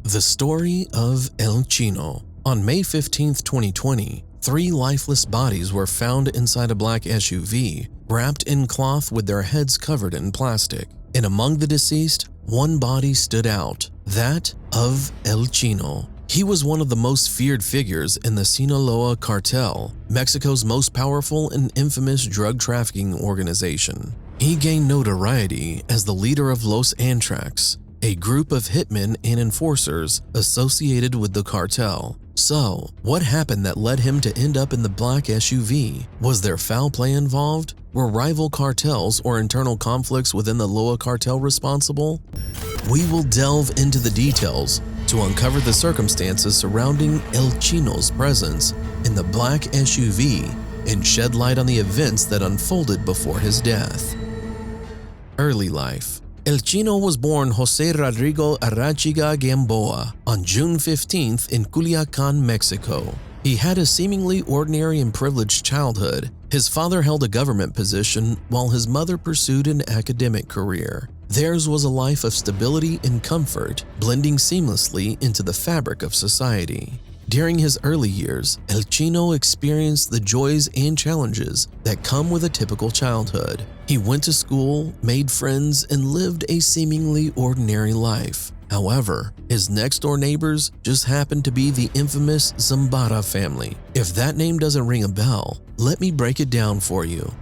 The story of El Chino. On May 15, 2020, 3 lifeless bodies were found inside a black SUV, wrapped in cloth with their heads covered in plastic. And among the deceased, one body stood out, that of El Chino. He was one of the most feared figures in the Sinaloa cartel, Mexico's most powerful and infamous drug trafficking organization. He gained notoriety as the leader of Los Antrax, a group of hitmen and enforcers associated with the cartel. So, what happened that led him to end up in the black SUV? Was there foul play involved? Were rival cartels or internal conflicts within the Loa cartel responsible? We will delve into the details to uncover the circumstances surrounding El Chino's presence in the black SUV and shed light on the events that unfolded before his death. Early life. El Chino was born Jose Rodrigo Arachiga Gamboa on June 15th in Culiacan, Mexico. He had a seemingly ordinary and privileged childhood. His father held a government position while his mother pursued an academic career. Theirs was a life of stability and comfort, blending seamlessly into the fabric of society. During his early years, El Chino experienced the joys and challenges that come with a typical childhood. He went to school, made friends, and lived a seemingly ordinary life. However, his next-door neighbors just happened to be the infamous Zambada family. If that name doesn't ring a bell, let me break it down for you.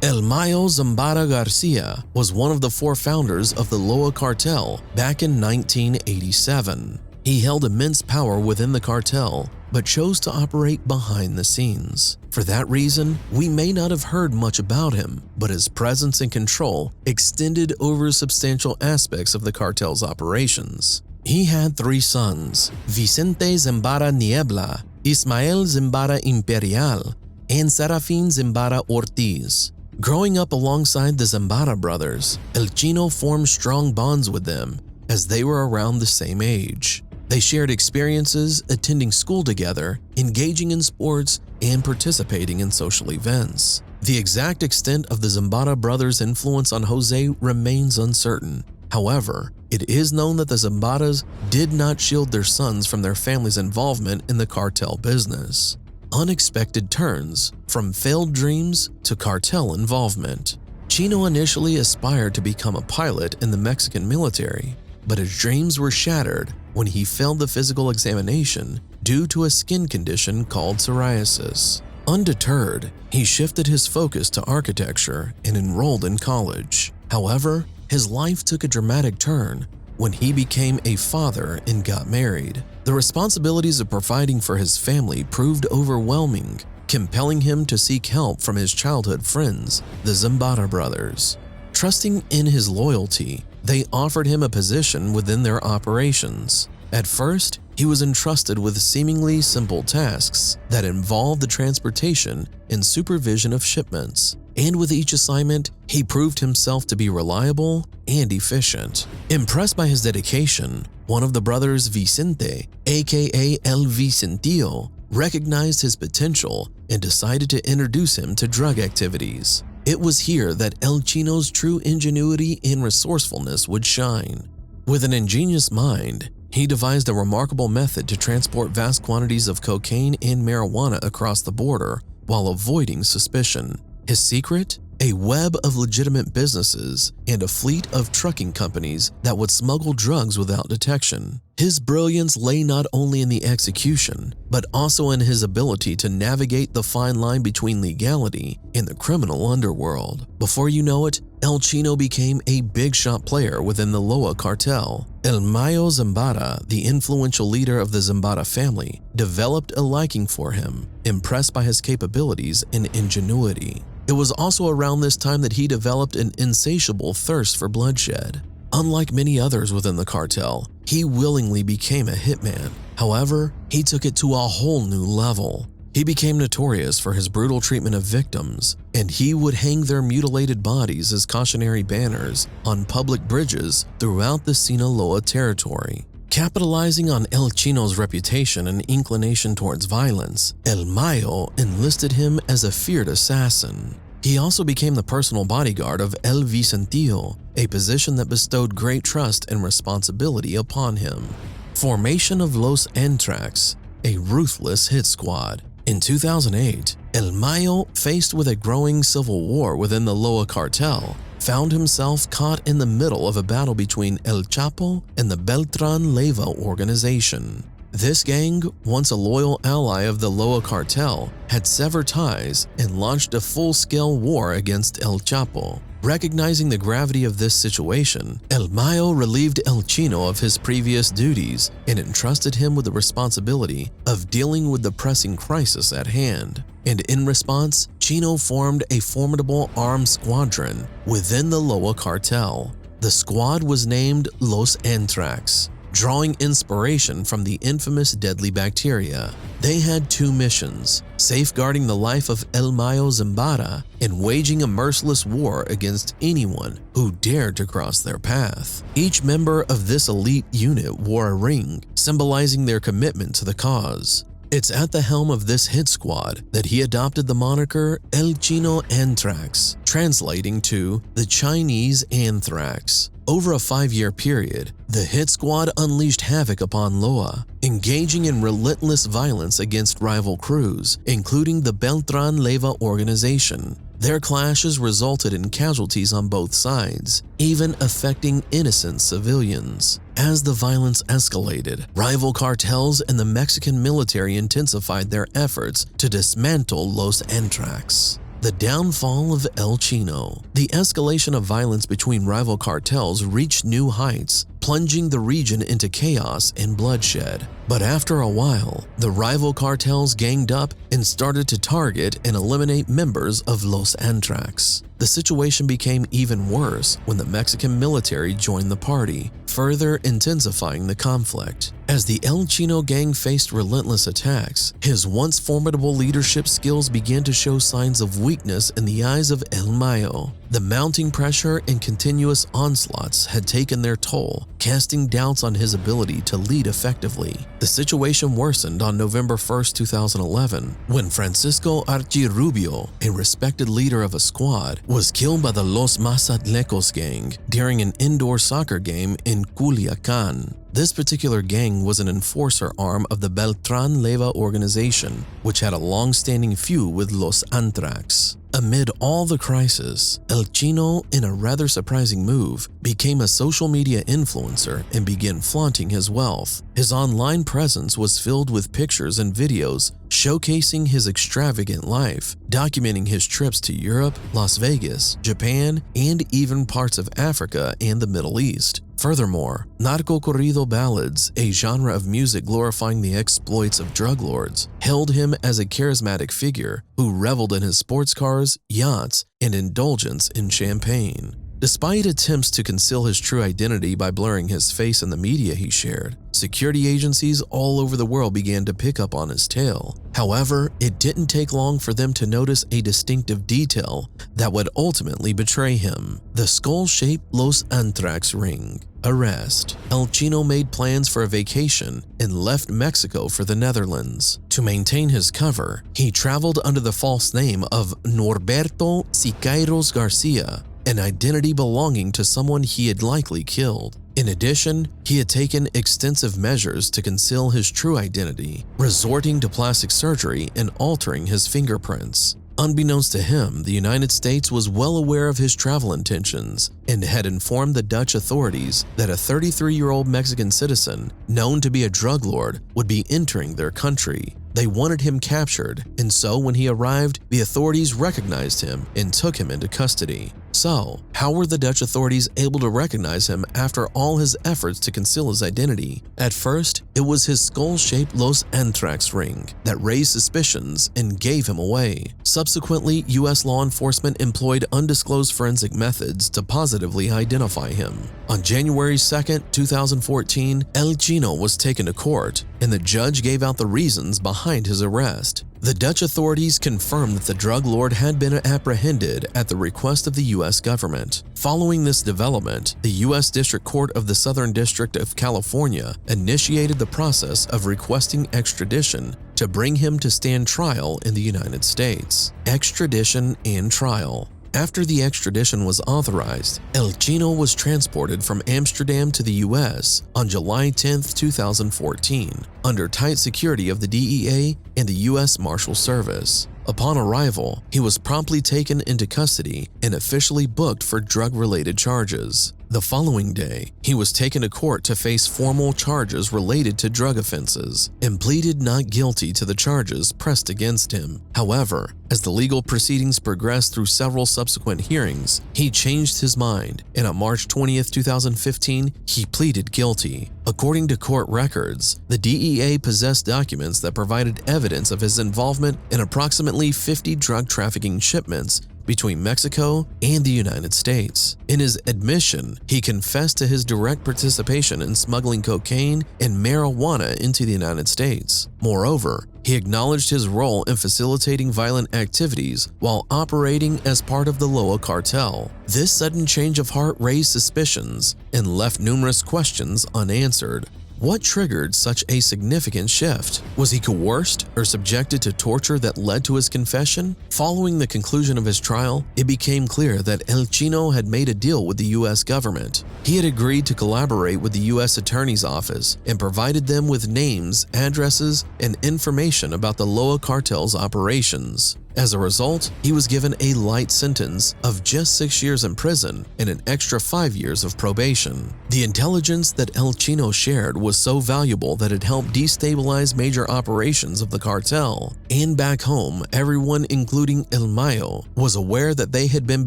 El Mayo Zambada Garcia was one of the 4 founders of the Loa cartel back in 1987. He held immense power within the cartel, but chose to operate behind the scenes. For that reason, we may not have heard much about him, but his presence and control extended over substantial aspects of the cartel's operations. He had 3 sons, Vicente Zambada Niebla, Ismael Zambada Imperial, and Serafin Zambada Ortiz. Growing up alongside the Zambada brothers, El Chino formed strong bonds with them as they were around the same age. They shared experiences, attending school together, engaging in sports, and participating in social events. The exact extent of the Zambada brothers' influence on Jose remains uncertain. However, it is known that the Zambadas did not shield their sons from their family's involvement in the cartel business. Unexpected turns, from failed dreams to cartel involvement. Chino initially aspired to become a pilot in the Mexican military, but his dreams were shattered when he failed the physical examination due to a skin condition called psoriasis. Undeterred, he shifted his focus to architecture and enrolled in college. However, his life took a dramatic turn when he became a father and got married. The responsibilities of providing for his family proved overwhelming, compelling him to seek help from his childhood friends, the Zambada brothers. Trusting in his loyalty, they offered him a position within their operations. At first, he was entrusted with seemingly simple tasks that involved the transportation and supervision of shipments. And with each assignment, he proved himself to be reliable and efficient. Impressed by his dedication, one of the brothers, Vicente, aka El Vicentillo, recognized his potential and decided to introduce him to drug activities. It was here that El Chino's true ingenuity and resourcefulness would shine. With an ingenious mind, he devised a remarkable method to transport vast quantities of cocaine and marijuana across the border while avoiding suspicion. His secret? A web of legitimate businesses and a fleet of trucking companies that would smuggle drugs without detection. His brilliance lay not only in the execution, but also in his ability to navigate the fine line between legality and the criminal underworld. Before you know it, El Chino became a big-shot player within the Loa cartel. El Mayo Zambada, the influential leader of the Zambada family, developed a liking for him, impressed by his capabilities and ingenuity. It was also around this time that he developed an insatiable thirst for bloodshed. Unlike many others within the cartel, he willingly became a hitman. However, he took it to a whole new level. He became notorious for his brutal treatment of victims, and he would hang their mutilated bodies as cautionary banners on public bridges throughout the Sinaloa territory. Capitalizing on El Chino's reputation and inclination towards violence, El Mayo enlisted him as a feared assassin. He also became the personal bodyguard of El Vicentillo, a position that bestowed great trust and responsibility upon him. Formation of Los Antrax, a ruthless hit squad. In 2008, El Mayo, faced with a growing civil war within the Loa cartel, found himself caught in the middle of a battle between El Chapo and the Beltran Leyva organization. This gang, once a loyal ally of the Loa cartel, had severed ties and launched a full-scale war against El Chapo. Recognizing the gravity of this situation, El Mayo relieved El Chino of his previous duties and entrusted him with the responsibility of dealing with the pressing crisis at hand. And in response, Chino formed a formidable armed squadron within the Loa cartel. The squad was named Los Antrax, drawing inspiration from the infamous deadly bacteria. They had two missions: safeguarding the life of El Mayo Zambada and waging a merciless war against anyone who dared to cross their path. Each member of this elite unit wore a ring, symbolizing their commitment to the cause. It's at the helm of this hit squad that he adopted the moniker El Chino Anthrax, translating to the Chinese Anthrax. Over a 5-year period, the hit squad unleashed havoc upon Loa, engaging in relentless violence against rival crews, including the Beltran Leyva organization. Their clashes resulted in casualties on both sides, even affecting innocent civilians. As the violence escalated, rival cartels and the Mexican military intensified their efforts to dismantle Los Antrax. The downfall of El Chino. The escalation of violence between rival cartels reached new heights, plunging the region into chaos and bloodshed. But after a while, the rival cartels ganged up and started to target and eliminate members of Los Antrax. The situation became even worse when the Mexican military joined the party, further intensifying the conflict. As the El Chino gang faced relentless attacks, his once formidable leadership skills began to show signs of weakness in the eyes of El Mayo. The mounting pressure and continuous onslaughts had taken their toll, casting doubts on his ability to lead effectively. The situation worsened on November 1, 2011, when Francisco Archie Rubio, a respected leader of a squad, was killed by the Los Mazatlecos gang during an indoor soccer game in Culiacan. This particular gang was an enforcer arm of the Beltran Leyva organization, which had a long-standing feud with Los Antrax. Amid all the crisis, El Chino, in a rather surprising move, became a social media influencer and began flaunting his wealth. His online presence was filled with pictures and videos showcasing his extravagant life, documenting his trips to Europe, Las Vegas, Japan, and even parts of Africa and the Middle East. Furthermore, narco corrido ballads, a genre of music glorifying the exploits of drug lords, hailed him as a charismatic figure who reveled in his sports cars, yachts, and indulgence in champagne. Despite attempts to conceal his true identity by blurring his face in the media he shared, security agencies all over the world began to pick up on his tail. However, it didn't take long for them to notice a distinctive detail that would ultimately betray him: the skull-shaped Los Antrax ring. Arrest. El Chino made plans for a vacation and left Mexico for the Netherlands. To maintain his cover, he traveled under the false name of Norberto Siqueiros Garcia, an identity belonging to someone he had likely killed. In addition, he had taken extensive measures to conceal his true identity, resorting to plastic surgery and altering his fingerprints. Unbeknownst to him, the United States was well aware of his travel intentions and had informed the Dutch authorities that a 33-year-old Mexican citizen known to be a drug lord would be entering their country. They wanted him captured, and so when he arrived, the authorities recognized him and took him into custody. So, how were the Dutch authorities able to recognize him after all his efforts to conceal his identity? At first, it was his skull-shaped Los Antrax ring that raised suspicions and gave him away. Subsequently, U.S. law enforcement employed undisclosed forensic methods to positively identify him. On January 2, 2014, El Chino was taken to court, and the judge gave out the reasons behind his arrest. The Dutch authorities confirmed that the drug lord had been apprehended at the request of the U.S. government. Following this development, the U.S. District Court of the Southern District of California initiated the process of requesting extradition to bring him to stand trial in the United States. Extradition and trial. After the extradition was authorized, El Chino was transported from Amsterdam to the US on July 10, 2014, under tight security of the DEA and the US Marshal Service. Upon arrival, he was promptly taken into custody and officially booked for drug-related charges. The following day, he was taken to court to face formal charges related to drug offenses and pleaded not guilty to the charges pressed against him. However, as the legal proceedings progressed through several subsequent hearings, he changed his mind, and on March 20, 2015, he pleaded guilty. According to court records, the DEA possessed documents that provided evidence of his involvement in approximately 50 drug trafficking shipments between Mexico and the United States. In his admission, he confessed to his direct participation in smuggling cocaine and marijuana into the United States. Moreover, he acknowledged his role in facilitating violent activities while operating as part of the Loa cartel. This sudden change of heart raised suspicions and left numerous questions unanswered. What triggered such a significant shift? Was he coerced or subjected to torture that led to his confession? Following the conclusion of his trial, it became clear that El Chino had made a deal with the US government. He had agreed to collaborate with the US Attorney's Office and provided them with names, addresses, and information about the Loa cartel's operations. As a result, he was given a light sentence of just 6 years in prison and an extra 5 years of probation. The intelligence that El Chino shared was so valuable that it helped destabilize major operations of the cartel. And back home, everyone, including El Mayo, was aware that they had been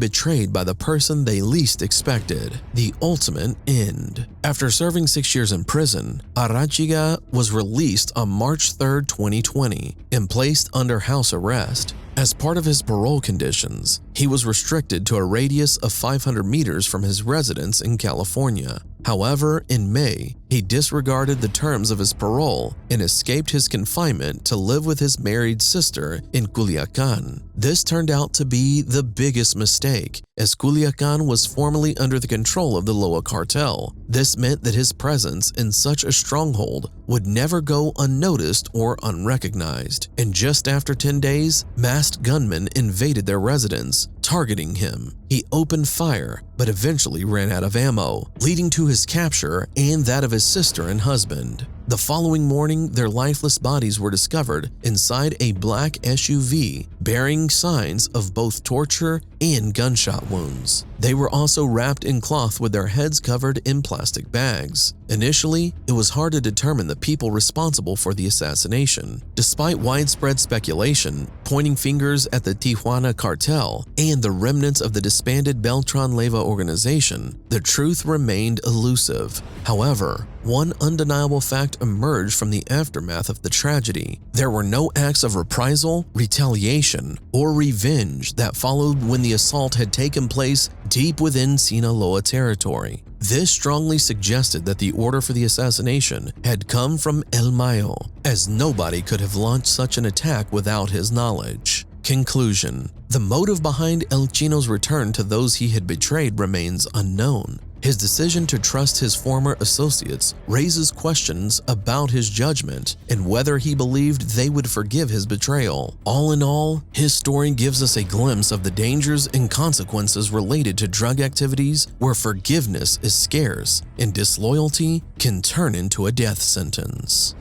betrayed by the person they least expected. The ultimate end. After serving 6 years in prison, Arachiga was released on March 3, 2020, and placed under house arrest. As part of his parole conditions, he was restricted to a radius of 500 meters from his residence in California. However, in May, he disregarded the terms of his parole and escaped his confinement to live with his married sister in Culiacan. This turned out to be the biggest mistake, as Culiacan was formerly under the control of the Loa cartel. This meant that his presence in such a stronghold would never go unnoticed or unrecognized. And just after 10 days, masked gunmen invaded their residence, targeting him. He opened fire, but eventually ran out of ammo, leading to his capture and that of his sister and husband. The following morning, their lifeless bodies were discovered inside a black SUV, bearing signs of both torture and gunshot wounds. They were also wrapped in cloth with their heads covered in plastic bags. Initially, it was hard to determine the people responsible for the assassination. Despite widespread speculation, pointing fingers at the Tijuana cartel and the remnants of the disbanded Beltran Leyva organization, the truth remained elusive. However, one undeniable fact emerged from the aftermath of the tragedy. There were no acts of reprisal, retaliation, or revenge that followed when the assault had taken place deep within Sinaloa territory. This strongly suggested that the order for the assassination had come from El Mayo, as nobody could have launched such an attack without his knowledge. Conclusion: the motive behind El Chino's return to those he had betrayed remains unknown. His decision to trust his former associates raises questions about his judgment and whether he believed they would forgive his betrayal. All in all, his story gives us a glimpse of the dangers and consequences related to drug activities where forgiveness is scarce and disloyalty can turn into a death sentence.